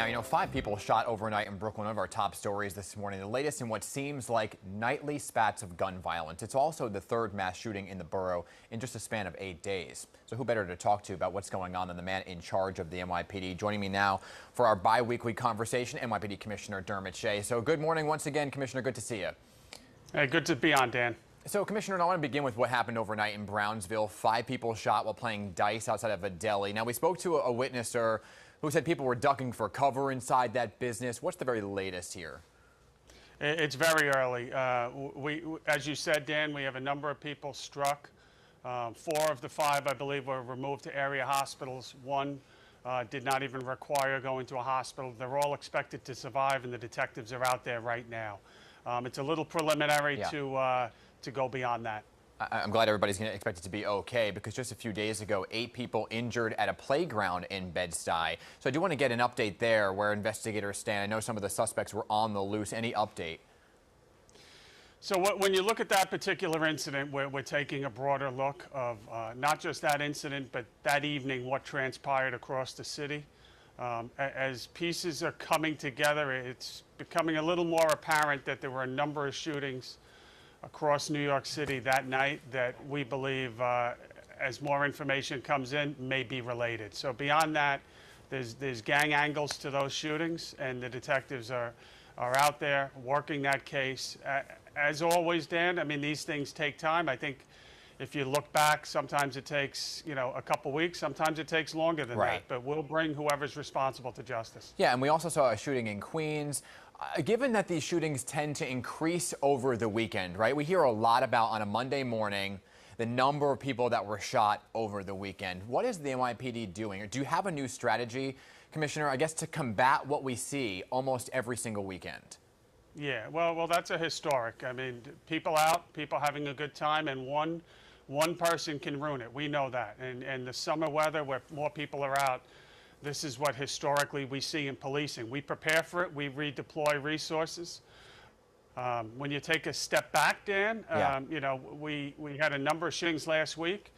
Now, 5 people shot overnight in Brooklyn, one of our top stories this morning, the latest in what seems like nightly spats of gun violence. It's also the third mass shooting in the borough in just a span of 8 days. So who better to talk to about what's going on than the man in charge of the NYPD? Joining me now for our bi-weekly conversation, NYPD Commissioner Dermot Shea. So good morning once again, Commissioner. Good to see you. Hey, good to be on, Dan. So, Commissioner, I want to begin with what happened overnight in Brownsville. 5 people shot while playing dice outside of a deli. Now, we spoke to a witnesser who said people were ducking for cover inside that business. What's the very latest here? It's very early. As you said, Dan, we have a number of people struck. 4 of the 5, I believe, were removed to area hospitals. 1 did not even require going to a hospital. They're all expected to survive, and the detectives are out there right now. It's a little preliminary to go beyond that. I'm glad everybody's going to expect it to be okay, because just a few days ago, 8 people injured at a playground in Bed-Stuy. So I do want to get an update there where investigators stand. I know some of the suspects were on the loose. Any update? So when you look at that particular incident, we're taking a broader look of not just that incident, but that evening, what transpired across the city. As pieces are coming together, it's becoming a little more apparent that there were a number of shootings across New York City that night that we believe, as more information comes in, may be related. So beyond that, there's gang angles to those shootings, and the detectives are out there working that case. As always, Dan, I mean, these things take time. I think if you look back, sometimes it takes, a couple weeks, sometimes it takes longer than that, but we'll bring whoever's responsible to justice. Yeah, and we also saw a shooting in Queens. Given that these shootings tend to increase over the weekend, right? We hear a lot about on a Monday morning the number of people that were shot over the weekend. What is the NYPD doing? Or do you have a new strategy, Commissioner, I guess, to combat what we see almost every single weekend? Yeah, well, that's a historic. I mean, people out, people having a good time, and one person can ruin it. We know that. And the summer weather where more people are out, this is what historically we see in policing. We prepare for it. We redeploy resources. When you take a step back, Dan, we had a number of shootings last week,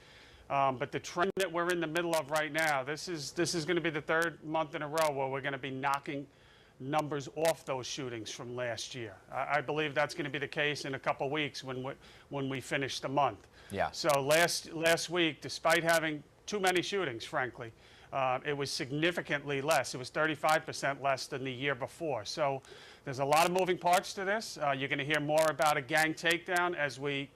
but the trend that we're in the middle of right now, this is going to be the 3rd month in a row where we're going to be knocking numbers off those shootings from last year. I believe that's going to be the case in a couple weeks when we finish the month. Yeah. So last week, despite having too many shootings, frankly, it was significantly less. It was 35% less than the year before. So there's a lot of moving parts to this. You're going to hear more about a gang takedown as we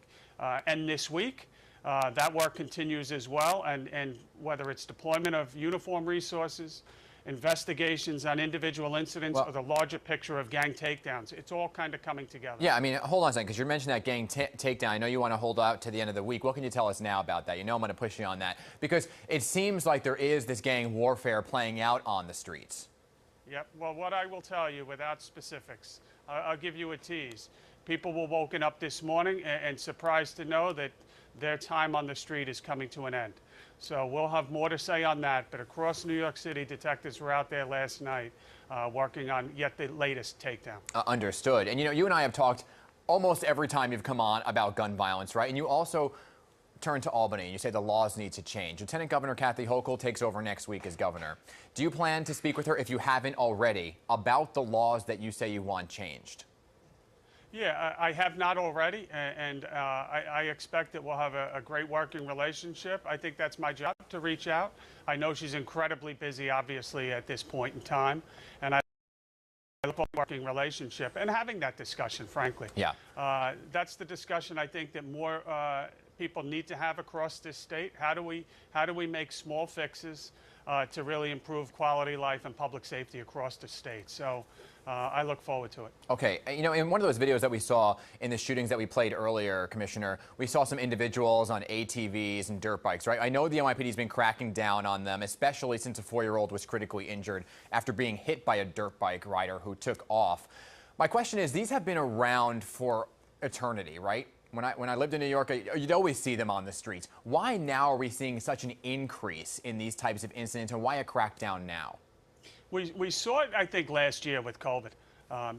end this week. That work continues as well, and whether it's deployment of uniform resources, investigations on individual incidents, or the larger picture of gang takedowns. It's all kind of coming together. Yeah, I mean, hold on a second, because you mentioned that gang takedown. I know you want to hold out to the end of the week. What can you tell us now about that? I'm going to push you on that, because it seems like there is this gang warfare playing out on the streets. Yep. Well, what I will tell you without specifics, I'll give you a tease. People were woken up this morning and surprised to know that their time on the street is coming to an end. So we'll have more to say on that, but across New York City, detectives were out there last night working on yet the latest takedown. Understood. And you and I have talked almost every time you've come on about gun violence, right? And you also turn to Albany and you say the laws need to change. Lieutenant Governor Kathy Hochul takes over next week as governor. Do you plan to speak with her, if you haven't already, about the laws that you say you want changed? Yeah, I have not already, and I expect that we'll have a great working relationship. I think that's my job, to reach out. I know she's incredibly busy, obviously, at this point in time, and I look for a working relationship and having that discussion, frankly. Yeah. That's the discussion I think that more people need to have across this state. How do we make small fixes to really improve quality life and public safety across the state? So I look forward to it. Okay. In one of those videos that we saw in the shootings that we played earlier, Commissioner, we saw some individuals on ATVs and dirt bikes, right? I know the NYPD has been cracking down on them, especially since a 4-year-old was critically injured after being hit by a dirt bike rider who took off. My question is, these have been around for eternity, right? When I lived in New York, you'd always see them on the streets. Why now are we seeing such an increase in these types of incidents, and why a crackdown now? We saw it, I think, last year with COVID.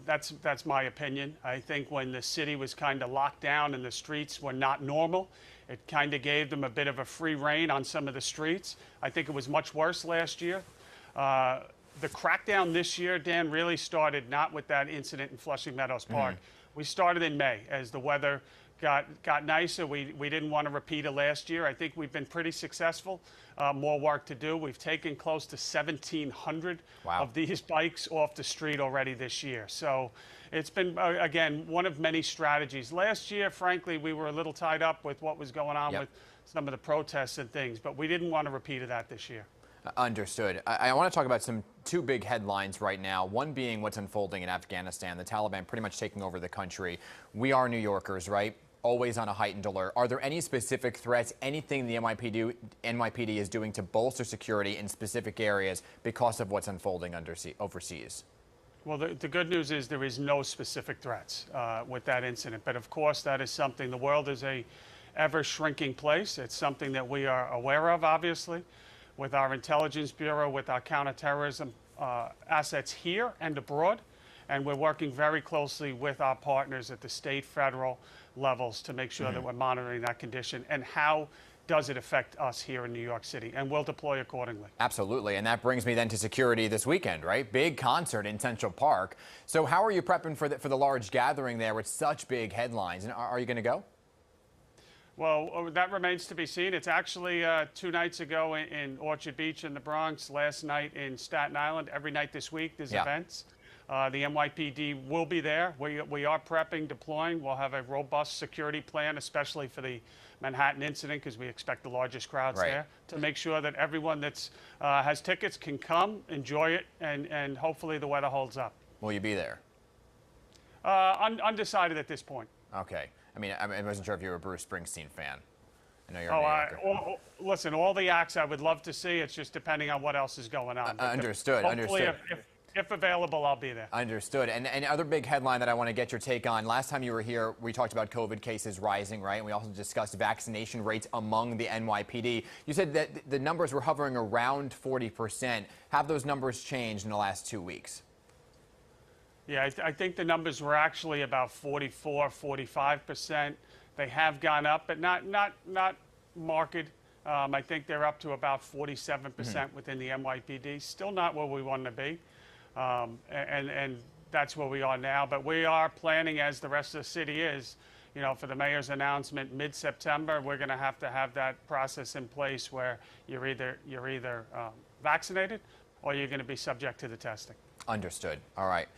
That's my opinion. I think when the city was kind of locked down and the streets were not normal, it kind of gave them a bit of a free rein on some of the streets. I think it was much worse last year. the crackdown this year, Dan, really started not with that incident in Flushing Meadows Park. We started in May as the weather got nicer. We didn't want to repeat it last year. I think we've been pretty successful. More work to do. We've taken close to 1,700 of these bikes off the street already this year. So it's been, again, one of many strategies. Last year, frankly, we were a little tied up with what was going on with some of the protests and things, but we didn't want to repeat of that this year. Understood. I want to talk about two big headlines right now. One being what's unfolding in Afghanistan, the Taliban pretty much taking over the country. We are New Yorkers, right? Always on a heightened alert. Are there any specific threats, anything the NYPD is doing to bolster security in specific areas because of what's unfolding overseas? Well, the good news is there is no specific threats with that incident. But of course, that is something, the world is a ever shrinking place. It's something that we are aware of, obviously, with our intelligence bureau, with our counterterrorism assets here and abroad. And we're working very closely with our partners at the state, federal levels to make sure that we're monitoring that condition and how does it affect us here in New York City, and we'll deploy accordingly. Absolutely, and that brings me then to security this weekend, right? Big concert in Central Park. So how are you prepping for the large gathering there with such big headlines? And are you going to go? Well, that remains to be seen. It's actually 2 nights ago in Orchard Beach in the Bronx, last night in Staten Island. Every night this week there's events. The NYPD will be there. We are prepping, deploying. We'll have a robust security plan, especially for the Manhattan incident, because we expect the largest crowds there, to make sure that everyone that has tickets can come, enjoy it, and hopefully the weather holds up. Will you be there? Undecided at this point. Okay. I mean, I wasn't sure if you were a Bruce Springsteen fan. I know you're a New Yorker. Listen, all the acts I would love to see. It's just depending on what else is going on. Understood. Hopefully, if available, I'll be there. Understood. And other big headline that I want to get your take on. Last time you were here, we talked about COVID cases rising, right? And we also discussed vaccination rates among the NYPD. You said that the numbers were hovering around 40%. Have those numbers changed in the last 2 weeks? Yeah, I think the numbers were actually about 44, 45%. They have gone up, but not marked. I think they're up to about 47% within the NYPD. Still not where we want to be. And that's where we are now. But we are planning, as the rest of the city is, you know, for the mayor's announcement mid-September. We're going to have that process in place where you're either vaccinated or you're going to be subject to the testing. Understood. All right.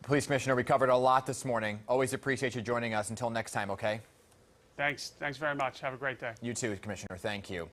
Police Commissioner, we covered a lot this morning. Always appreciate you joining us. Until next time, okay? Thanks very much. Have a great day. You too, Commissioner. Thank you.